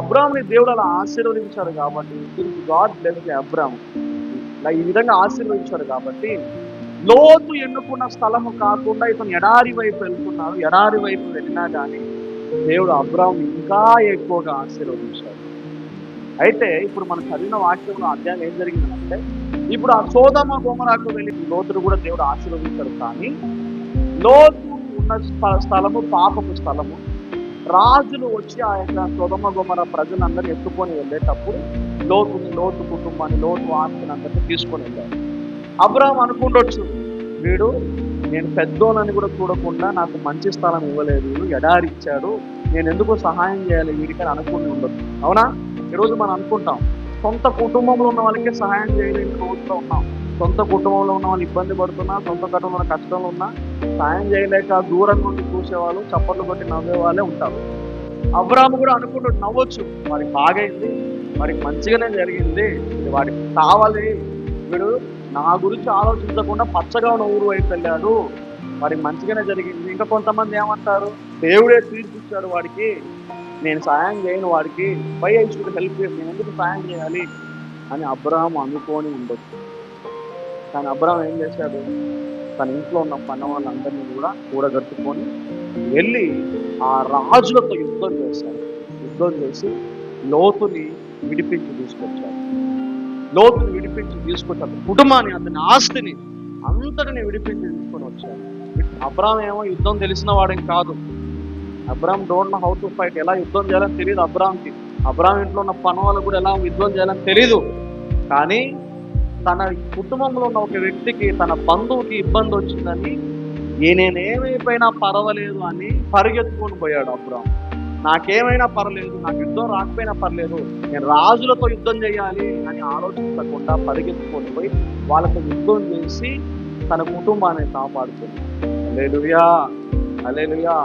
అబ్రాహాంని దేవుడు అలా ఆశీర్వదించారు కాబట్టి, గాడ్ బ్లెస్ అబ్రాహాం ఈ విధంగా ఆశీర్వదించారు కాబట్టి, లోతు ఎన్నుకున్న స్థలము కాకుండా ఇతను ఎడారి వైపు వెళ్తున్నాడు. ఎడారి వైపు వెళ్ళినా కానీ దేవుడు అబ్రాహాం ఇంకా ఎక్కువగా ఆశీర్వదించాడు. అయితే ఇప్పుడు మనం చదివిన వాక్యంలో అధ్యాయం ఏం జరిగిందంటే, ఇప్పుడు ఆ సోదమ గొమొరాకు వెళ్ళి లోతును కూడా దేవుడు ఆశీర్వదించాడు. కానీ లోతు ఉన్న స్థలము పాపపు స్థలము. రాజులు వచ్చి ఆ యొక్క సొదొమ గొమొర ప్రజలందరినీ ఎత్తుకొని వెళ్ళేటప్పుడు లోతు కుటుంబాన్ని, లోతు ఆస్తిని అందరినీ తీసుకొని వెళ్ళారు. అబ్రాహాం అనుకుండొచ్చు, వీడు నేను పెద్దోనని కూడా చూడకుండా నాకు మంచి స్థలం ఇవ్వలేదు, ఎడారి ఇచ్చాడు, నేను ఎందుకు సహాయం చేయాలి వీడికని అనుకుని ఉండొచ్చు. అవునా? ఈరోజు మనం అనుకుంటాం, సొంత కుటుంబంలో ఉన్న వాళ్ళకే సహాయం చేయలేని రోజులో ఉన్నాం. సొంత కుటుంబంలో ఉన్న వాళ్ళు ఇబ్బంది పడుతున్నా, సొంత కుటుంబంలో కష్టంలో ఉన్నా సాయం చేయలేక దూరం నుండి చూసేవాళ్ళు, చప్పట్లు కొట్టి నవ్వే వాళ్ళే ఉంటారు. అబ్రాహాము కూడా అనుకుంటూ నవ్వచ్చు, వాడికి బాగైంది, వాడికి మంచిగానే జరిగింది, వాడికి కావాలి, వీడు నా గురించి ఆలోచించకుండా పచ్చగా ఉన్న ఊరు వైపు వెళ్ళాడు, వాడికి మంచిగానే జరిగింది. ఇంకా కొంతమంది ఏమంటారు, దేవుడే తీర్పిచ్చాడు వాడికి, నేను సాయం చేయను వాడికి, వై ఐ షుడ్ హెల్ప్, నేను ఎందుకు సాయం చేయాలి అని అబ్రాహాము అనుకొని ఉండొచ్చు. కానీ అబ్రాహాం ఏం చేశాడు, తన ఇంట్లో ఉన్న పని వాళ్ళందరినీ కూడా కూడగట్టుకొని వెళ్ళి ఆ రాజులతో యుద్ధం చేశాడు. యుద్ధం చేసి లోతుని విడిపించి తీసుకొచ్చాడు. కుటుంబాన్ని, అతని ఆస్తిని అంతటిని విడిపించి తీసుకొని వచ్చాడు. అబ్రాహాం ఏమో యుద్ధం తెలిసిన వాడేం కాదు. Abraham don't know how to fight, ఎలా యుద్ధం చేయాలని తెలియదు అబ్రాహాంకి. అబ్రాహాం ఇంట్లో ఉన్న పని వాళ్ళకు కూడా ఎలా యుద్ధం చేయాలని తెలీదు. కానీ తన కుటుంబంలో ఉన్న ఒక వ్యక్తికి, తన బంధువుకి ఇబ్బంది వచ్చిందని, నేనేమైపోయినా పర్వాలేదు అని పరిగెత్తుకొని పోయాడు అబ్రాహాం. నాకేమైనా పర్లేదు, నాకు యుద్ధం రాకపోయినా పర్లేదు, నేను రాజులతో యుద్ధం చేయాలి అని ఆలోచించకుండా పరిగెత్తుకొని పోయి వాళ్ళతో యుద్ధం చేసి తన కుటుంబాన్ని కాపాడుతున్నాడు. Hallelujah, hallelujah.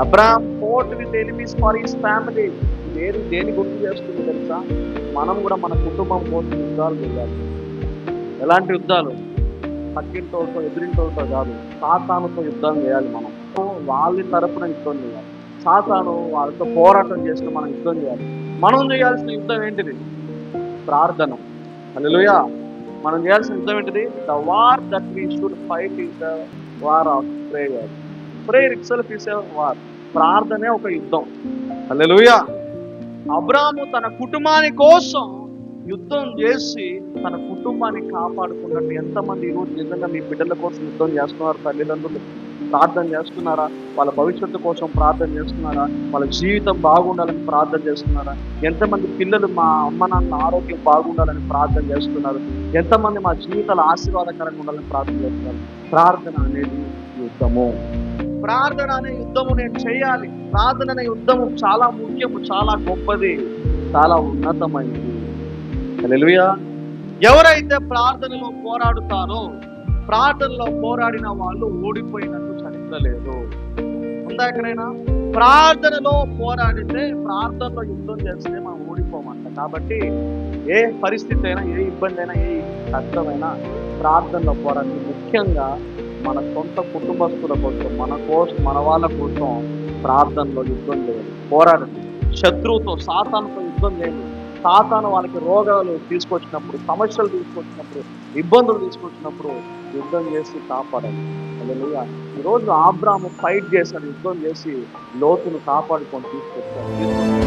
Abraham fought with enemies for his family. దేని గుర్తు చేస్తుంది తెలుసా? మనం కూడా మన కుటుంబం కోసం యుద్ధాలు చేయాలి. ఎలాంటి యుద్ధాలు? పక్కింటోతో, ఎదురింటోతో కాదు, సాతానుతో యుద్ధం చేయాలి. మనం వాళ్ళ తరపున యుద్ధం చేయాలి. సాతాను వాళ్ళతో పోరాటం చేస్తూ మనం యుద్ధం చేయాలి. మనం చేయాల్సిన యుద్ధం ఏంటిది? ప్రార్థన. హల్లెలూయా. మనం చేయాల్సిన యుద్ధం ఏంటిది? The war that we should fight is the war of prayer. Prayer itself is a war. ప్రార్థనే ఒక యుద్ధం. హల్లెలూయా. అబ్రాహాము తన కుటుంబాని కోసం యుద్ధం చేసి తన కుటుంబాన్ని కాపాడుకున్నట్టు ఎంతమంది ఈరోజు నిజంగా మీ బిడ్డల కోసం యుద్ధం చేస్తున్నారు? తల్లిదండ్రులు ప్రార్థన చేస్తున్నారా? వాళ్ళ భవిష్యత్తు కోసం ప్రార్థన చేస్తున్నారా? వాళ్ళ జీవితం బాగుండాలని ప్రార్థన చేస్తున్నారా? ఎంతమంది పిల్లలు, మా అమ్మ నాన్న ఆరోగ్యం బాగుండాలని ప్రార్థన చేస్తున్నారు? ఎంతమంది మా జీవితాలు ఆశీర్వాదకరంగా ఉండాలని ప్రార్థన చేస్తున్నారు? ప్రార్థన అనేది యుద్ధము. ప్రార్థన అనే యుద్ధము నేను చేయాలి. ప్రార్థన అనే యుద్ధము చాలా ముఖ్యము, చాలా గొప్పది, చాలా ఉన్నతమైనది. హల్లెలూయా. ఎవరైతే ప్రార్థనలో పోరాడుతారో, ప్రార్థనలో పోరాడిన వాళ్ళు ఓడిపోయినట్టు చరిత్ర లేదు. ఉందా ఎక్కడైనా? ప్రార్థనలో పోరాడితే, ప్రార్థనలో యుద్ధం చేస్తే మనం ఓడిపోమంట. కాబట్టి ఏ పరిస్థితి అయినా, ఏ ఇబ్బంది అయినా, ఏ కష్టమైనా ప్రార్థనలో పోరాడి, ముఖ్యంగా మన సొంత కుటుంబస్తుల కోసం, మన వాళ్ళ కోసం ప్రార్థనలో యుద్ధం చేయాలి, పోరాడండి. శత్రువుతో, సాతానుతో యుద్ధం చేయండి. సాతాను వాళ్ళకి రోగాలు తీసుకొచ్చినప్పుడు, సమస్యలు తీసుకొచ్చినప్పుడు, ఇబ్బందులు తీసుకొచ్చినప్పుడు యుద్ధం చేసి కాపాడాలి. హల్లెలూయా. ఈరోజు అబ్రాహాము ఫైట్ చేశాడు, యుద్ధం చేసి లోతును కాపాడుకొని తీసుకొచ్చాడు.